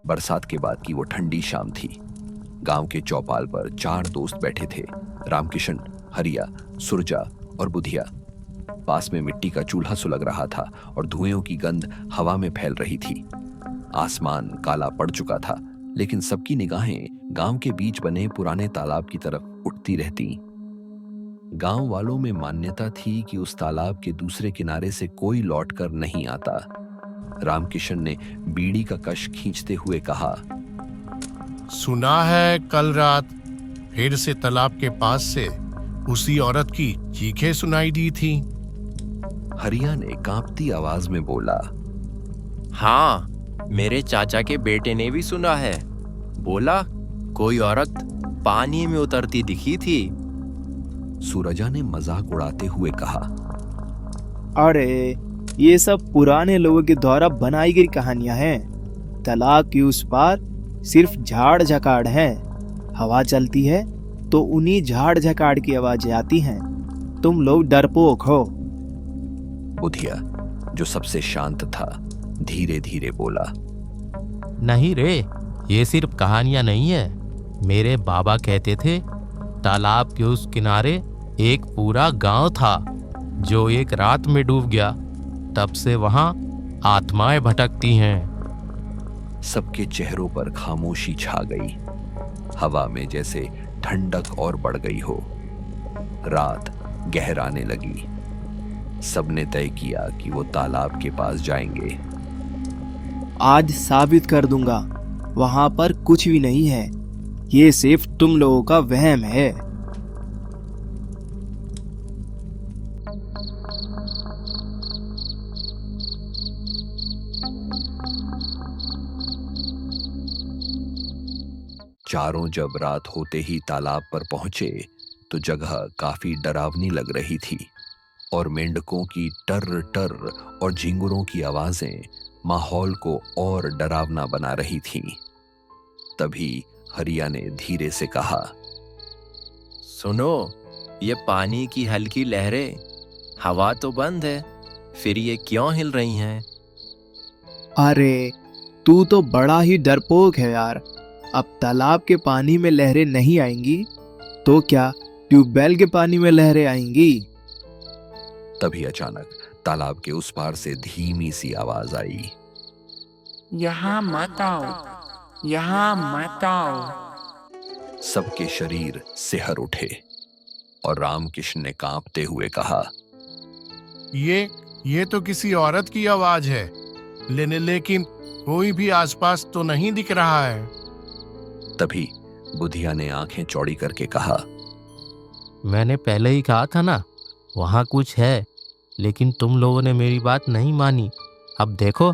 बरसात के बाद की वो ठंडी शाम थी। गांव के चौपाल पर 4 दोस्त बैठे थे, रामकिशन, हरिया, सुरजा और बुधिया। पास में मिट्टी का चूल्हा सुलग रहा था और धुएं की गंध हवा में फैल रही थी। आसमान काला पड़ चुका था, लेकिन सबकी निगाहें गांव के बीच बने पुराने तालाब की तरफ उठती रहती। गांव वालों में मान्यता थी कि उस तालाब के दूसरे किनारे से कोई लौटकर नहीं आता। रामकिशन ने बीड़ी का कश खींचते हुए कहा, सुना है कल रात फिर से तालाब के पास से उसी औरत की चीखें सुनाई दी थी। हरिया ने कांपती आवाज में बोला, हाँ, मेरे चाचा के बेटे ने भी सुना है। बोला कोई औरत पानी में उतरती दिखी थी। सूरजा ने मजाक उड़ाते हुए कहा, अरे ये सब पुराने लोगों के द्वारा बनाई गई कहानियां हैं। तालाब की उस पार सिर्फ झाड़ झकाड़ है। हवा चलती है तो उन्हीं झाड़ झकाड़ की आवाजें आती हैं। तुम लोग डरपोक हो। बुधिया, जो सबसे शांत था, धीरे धीरे बोला, नहीं रे, ये सिर्फ कहानियां नहीं है। मेरे बाबा कहते थे तालाब के उस किनारे एक पूरा गांव था जो एक रात में डूब गया। तब से वहां आत्माएं भटकती हैं। सबके चेहरों पर खामोशी छा गई। हवा में जैसे ठंडक और बढ़ गई हो। रात गहराने लगी। सबने तय किया कि वो तालाब के पास जाएंगे। आज साबित कर दूंगा, वहां पर कुछ भी नहीं है। ये सिर्फ तुम लोगों का वहम है। चारों जब रात होते ही तालाब पर पहुंचे तो जगह काफी डरावनी लग रही थी और मेंढकों की टर टर और झिंगुरों की आवाजें माहौल को और डरावना बना रही थीं। तभी हरिया ने धीरे से कहा, सुनो, ये पानी की हल्की लहरें, हवा तो बंद है, फिर ये क्यों हिल रही हैं? अरे तू तो बड़ा ही डरपोक है यार। अब तालाब के पानी में लहरें नहीं आएंगी तो क्या ट्यूबवेल के पानी में लहरें आएंगी? तभी अचानक तालाब के उस पार से धीमी सी आवाज आई, यहाँ मत आओ, यहाँ मत आओ। सबके शरीर सिहर उठे और रामकिशन ने कांपते हुए कहा, ये तो किसी औरत की आवाज है, लेकिन कोई भी आसपास तो नहीं दिख रहा है। तभी बुधिया ने आंखें चौड़ी करके कहा, मैंने पहले ही कहा था ना, वहां कुछ है, लेकिन तुम लोगों ने मेरी बात नहीं मानी। अब देखो।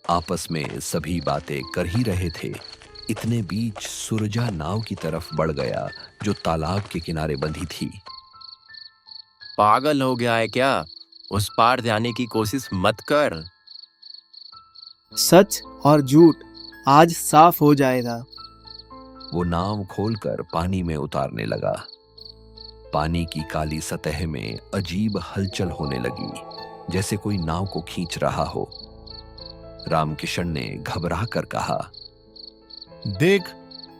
आपस में सभी बातें कर ही रहे थे, इतने बीच सुरजा नाव की तरफ बढ़ गया जो तालाब के किनारे बंधी थी। पागल हो गया है क्या? उस पार जाने की कोशिश मत कर। सच और झूठ आज साफ हो जाएगा। वो नाव खोलकर पानी में उतारने लगा। पानी की काली सतह में अजीब हलचल होने लगी, जैसे कोई नाव को खींच रहा हो। रामकिशन ने घबरा कर कहा, देख,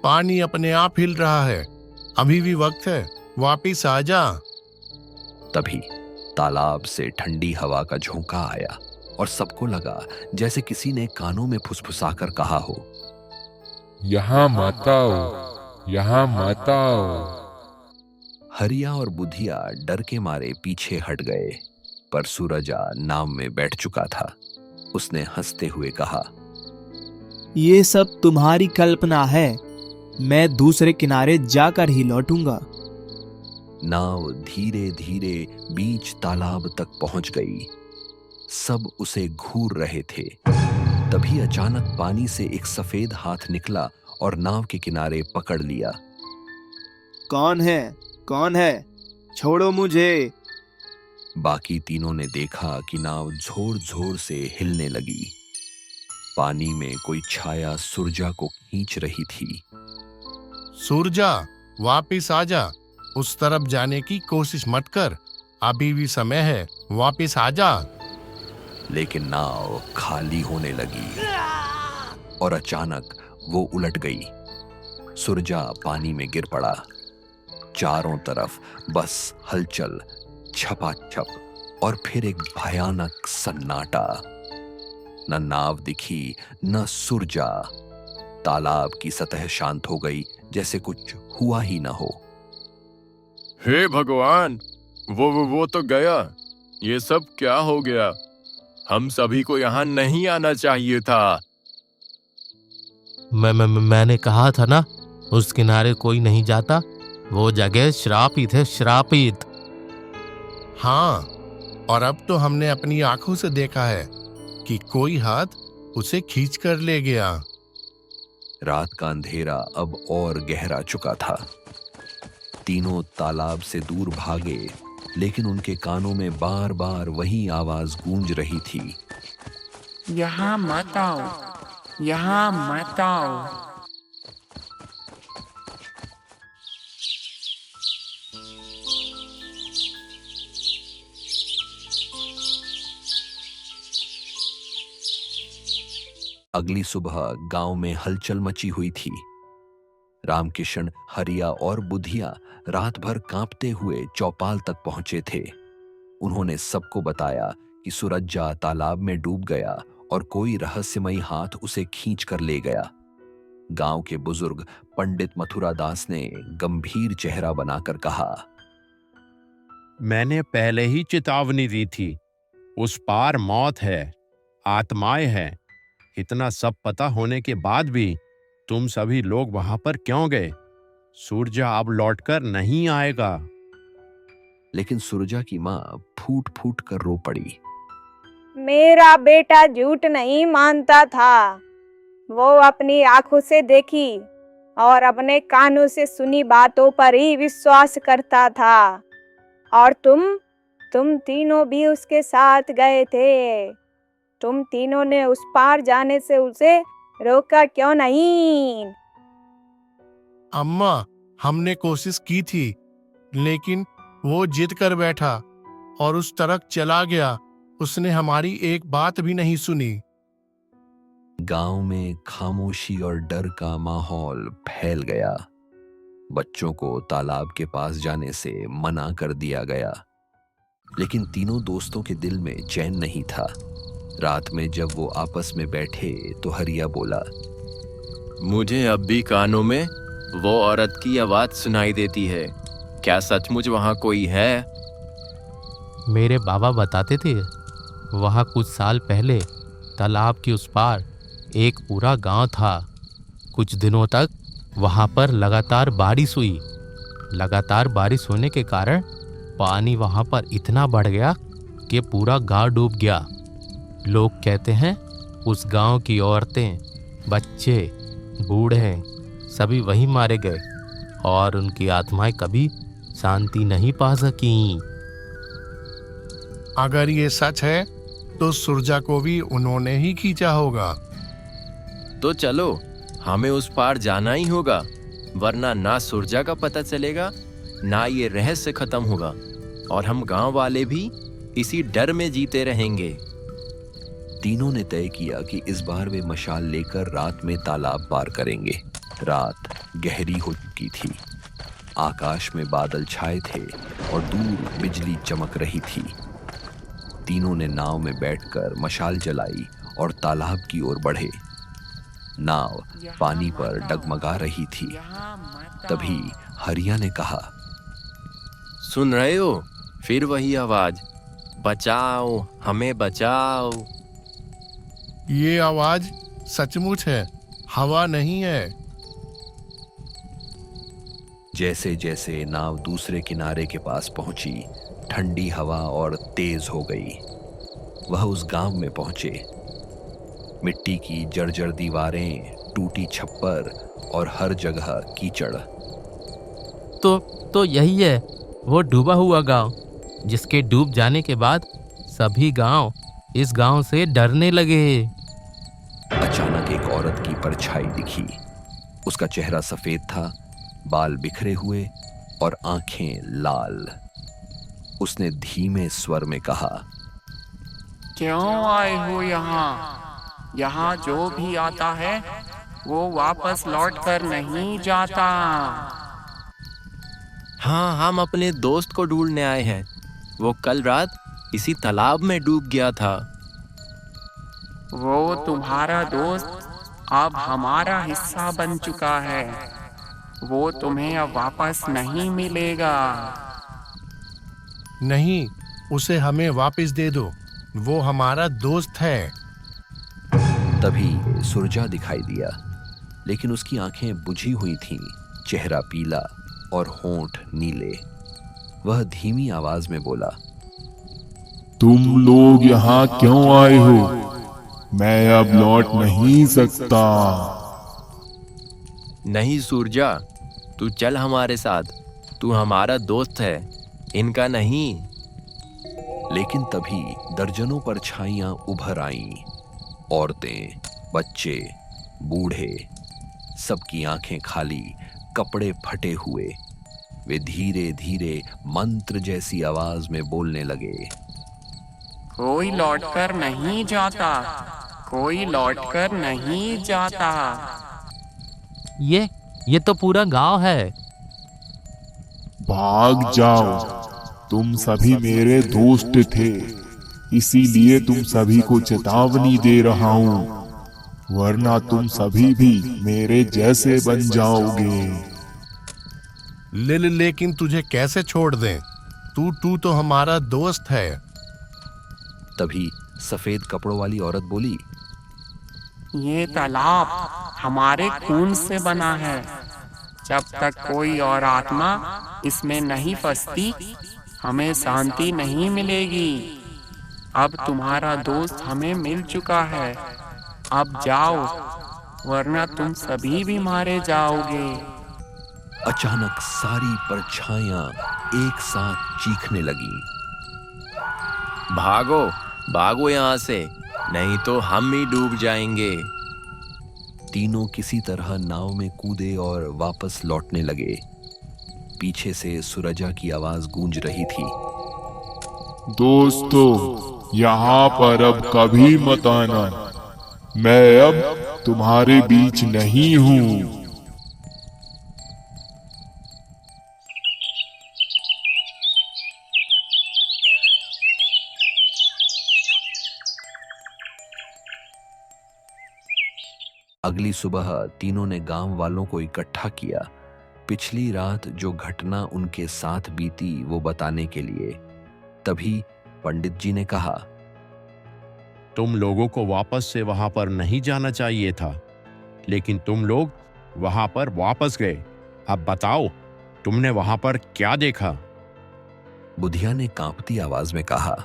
पानी अपने आप हिल रहा है। अभी भी वक्त है, वापिस आ जा। तभी तालाब से ठंडी हवा का झोंका आया और सबको लगा जैसे किसी ने कानों में फुसफुसाकर कहा हो, यहाँ मत आओ, यहाँ मत आओ। हरिया और बुधिया डर के मारे पीछे हट गए, पर सूरजा नाव में बैठ चुका था। उसने हंसते हुए कहा, ये सब तुम्हारी कल्पना है। मैं दूसरे किनारे जाकर ही लौटूंगा। नाव धीरे धीरे बीच तालाब तक पहुंच गई। सब उसे घूर रहे थे। तभी अचानक पानी से एक सफेद हाथ निकला और नाव के किनारे पकड़ लिया। कौन है? कौन है? छोड़ो मुझे। बाकी तीनों ने देखा कि नाव जोर जोर से हिलने लगी। पानी में कोई छाया सुरजा को खींच रही थी। सुरजा, वापिस आ जा। उस तरफ जाने की कोशिश मत कर, अभी भी समय है, वापिस आ जा। लेकिन नाव खाली होने लगी। और अचानक वो उलट गई। सुरजा पानी में गिर पड़ा। चारों तरफ बस हलचल, छपाछप और फिर एक भयानक सन्नाटा। न नाव दिखी, न सुरजा। तालाब की सतह शांत हो गई, जैसे कुछ हुआ ही न हो। हे भगवान, वो तो गया। ये सब क्या हो गया? हम सभी को यहाँ नहीं आना चाहिए था। मैंने कहा था ना, उस किनारे कोई नहीं जाता। वो जगह श्रापित है, श्रापित। हाँ, और अब तो हमने अपनी आंखों से देखा है कि कोई हाथ उसे खींच कर ले गया। रात का अंधेरा अब और गहरा चुका था। तीनों तालाब से दूर भागे, लेकिन उनके कानों में बार बार वही आवाज गूंज रही थी। यहाँ मत आओ, यहाँ मत आओ। अगली सुबह गांव में हलचल मची हुई थी। रामकिशन, हरिया और बुधिया रात भर कांपते हुए चौपाल तक पहुंचे थे। उन्होंने सबको बताया कि सुरज्जा तालाब में डूब गया और कोई रहस्यमयी हाथ उसे खींच कर ले गया। गांव के बुजुर्ग पंडित मथुरा दास ने गंभीर चेहरा बनाकर कहा, मैंने पहले ही चेतावनी दी थी, उस पार मौत है, आत्माएं हैं। इतना सब पता होने के बाद भी तुम सभी लोग वहां पर क्यों गए? सूरज अब लौटकर नहीं आएगा। लेकिन सुरजा की मां फूट फूट कर रो पड़ी। मेरा बेटा झूठ नहीं मानता था। वो अपनी आंखों से देखी और अपने कानों से सुनी बातों पर ही विश्वास करता था। और तुम तीनों भी उसके साथ गए थे। तुम तीनों ने उस पार जाने से उसे रोका क्यों नहीं? अम्मा, हमने कोशिश की थी, लेकिन वो जिद कर बैठा और उस तरफ चला गया। उसने हमारी एक बात भी नहीं सुनी। गांव में खामोशी और डर का माहौल फैल गया। बच्चों को तालाब के पास जाने से मना कर दिया गया, लेकिन तीनों दोस्तों के दिल में चैन नहीं था। रात में जब वो आपस में बैठे तो हरिया बोला, मुझे अब भी कानों में वो औरत की आवाज सुनाई देती है। क्या सचमुच वहां कोई है? मेरे बाबा बताते थे, वहाँ कुछ साल पहले तालाब के उस पार एक पूरा गांव था। कुछ दिनों तक वहाँ पर लगातार बारिश हुई। लगातार बारिश होने के कारण पानी वहाँ पर इतना बढ़ गया कि पूरा गांव डूब गया। लोग कहते हैं उस गांव की औरतें, बच्चे, बूढ़े सभी वहीं मारे गए और उनकी आत्माएं कभी शांति नहीं पा सकीं। अगर ये सच है तो सुरजा को भी उन्होंने ही खींचा होगा। तो चलो, हमें उस पार जाना ही होगा, वरना ना सुरजा का पता चलेगा, ना ये रहस्य खत्म होगा और हम गांव वाले भी इसी डर में जीते रहेंगे। तीनों ने तय किया कि इस बार वे मशाल लेकर रात में तालाब पार करेंगे। रात गहरी हो चुकी थी। आकाश में बादल छाए थे और दूर बिजली चमक रही थी। तीनों ने नाव में बैठकर मशाल जलाई और तालाब की ओर बढ़े। नाव पानी पर डगमगा रही थी। तभी हरिया ने कहा, सुन रहे हो? फिर वही आवाज, बचाओ, हमें बचाओ। ये आवाज सचमुच है, हवा नहीं है। जैसे जैसे नाव दूसरे किनारे के पास पहुंची, ठंडी हवा और तेज हो गई। वह उस गांव में पहुंचे। मिट्टी की जर्जर दीवारें, टूटी छप्पर और हर जगह कीचड़। तो यही है वो डूबा हुआ गांव, जिसके डूब जाने के बाद सभी गांव इस गांव से डरने लगे। अचानक एक औरत की परछाई दिखी। उसका चेहरा सफेद था, बाल बिखरे हुए और आंखें लाल। उसने धीमे स्वर में कहा, क्यों आए हो यहाँ? यहाँ जो भी आता है वो वापस लौट कर नहीं जाता। हाँ, हम अपने दोस्त को ढूंढने आए हैं। वो कल रात इसी तालाब में डूब गया था। वो तुम्हारा दोस्त अब हमारा हिस्सा बन चुका है। वो तुम्हें अब वापस नहीं मिलेगा। नहीं, उसे हमें वापस दे दो, वो हमारा दोस्त है। तभी सुरजा दिखाई दिया, लेकिन उसकी आंखें बुझी हुई थीं, चेहरा पीला और होंठ नीले। वह धीमी आवाज में बोला, तुम लोग यहाँ क्यों आए हो? मैं अब लौट नहीं सकता। नहीं सूरजा, तू चल हमारे साथ। तू हमारा दोस्त है, इनका नहीं। लेकिन तभी दर्जनों परछाइयां उभर आईं। औरतें, बच्चे, बूढ़े, सबकी आंखें खाली, कपड़े फटे हुए। वे धीरे धीरे मंत्र जैसी आवाज में बोलने लगे, कोई लौटकर नहीं जाता, कोई लौटकर नहीं जाता। ये तो पूरा गांव है। भाग जाओ, तुम सभी मेरे दोस्त थे, इसीलिए तुम सभी को चेतावनी दे रहा हूँ, वरना तुम सभी भी मेरे जैसे बन जाओगे। लेकिन तुझे कैसे छोड़ दें? तू तो हमारा दोस्त है। तभी सफेद कपड़ों वाली औरत बोली, ये तालाब हमारे खून से बना है। जब तक कोई और आत्मा इसमें नहीं फंसती, हमें शांति नहीं मिलेगी। अब तुम्हारा दोस्त हमें मिल चुका है। अब जाओ, वरना तुम सभी भी मारे जाओगे। अचानक सारी परछाइयां एक साथ चीखने लगी, भागो, भागो यहाँ से, नहीं तो हम ही डूब जाएंगे। तीनों किसी तरह नाव में कूदे और वापस लौटने लगे। पीछे से सुरजा की आवाज गूंज रही थी, दोस्तों, यहाँ पर अब कभी मत आना, मैं अब तुम्हारे बीच नहीं हूँ। अगली सुबह तीनों ने गांव वालों को इकट्ठा किया, पिछली रात जो घटना उनके साथ बीती वो बताने के लिए। तभी पंडित जी ने कहा, तुम लोगों को वापस से वहां पर नहीं जाना चाहिए था, लेकिन तुम लोग वहां पर वापस गए। अब बताओ, तुमने वहां पर क्या देखा? बुधिया ने कांपती आवाज में कहा,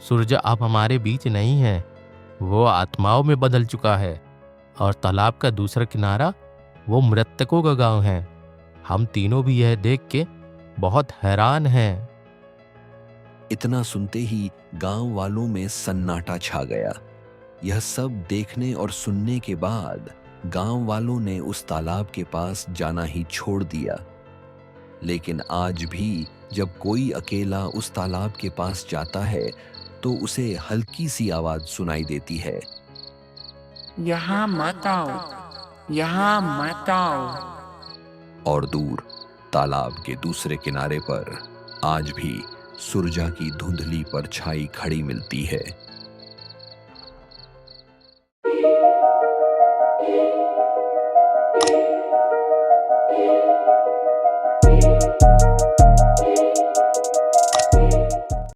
सूरजा अब हमारे बीच नहीं है, वो आत्माओं में बदल चुका है, और तालाब का दूसरा किनारा वो मृतकों का गांव है। हम तीनों भी यह देख के बहुत हैरान हैं। इतना सुनते ही गांव वालों में सन्नाटा छा गया। यह सब देखने और सुनने के बाद गांव वालों ने उस तालाब के पास जाना ही छोड़ दिया। लेकिन आज भी जब कोई अकेला उस तालाब के पास जाता है तो उसे हल्की सी आवाज सुनाई देती है, यहाँ मत आओ, यहाँ मत आओ। और दूर तालाब के दूसरे किनारे पर आज भी सुरजा की धुंधली परछाई खड़ी मिलती है।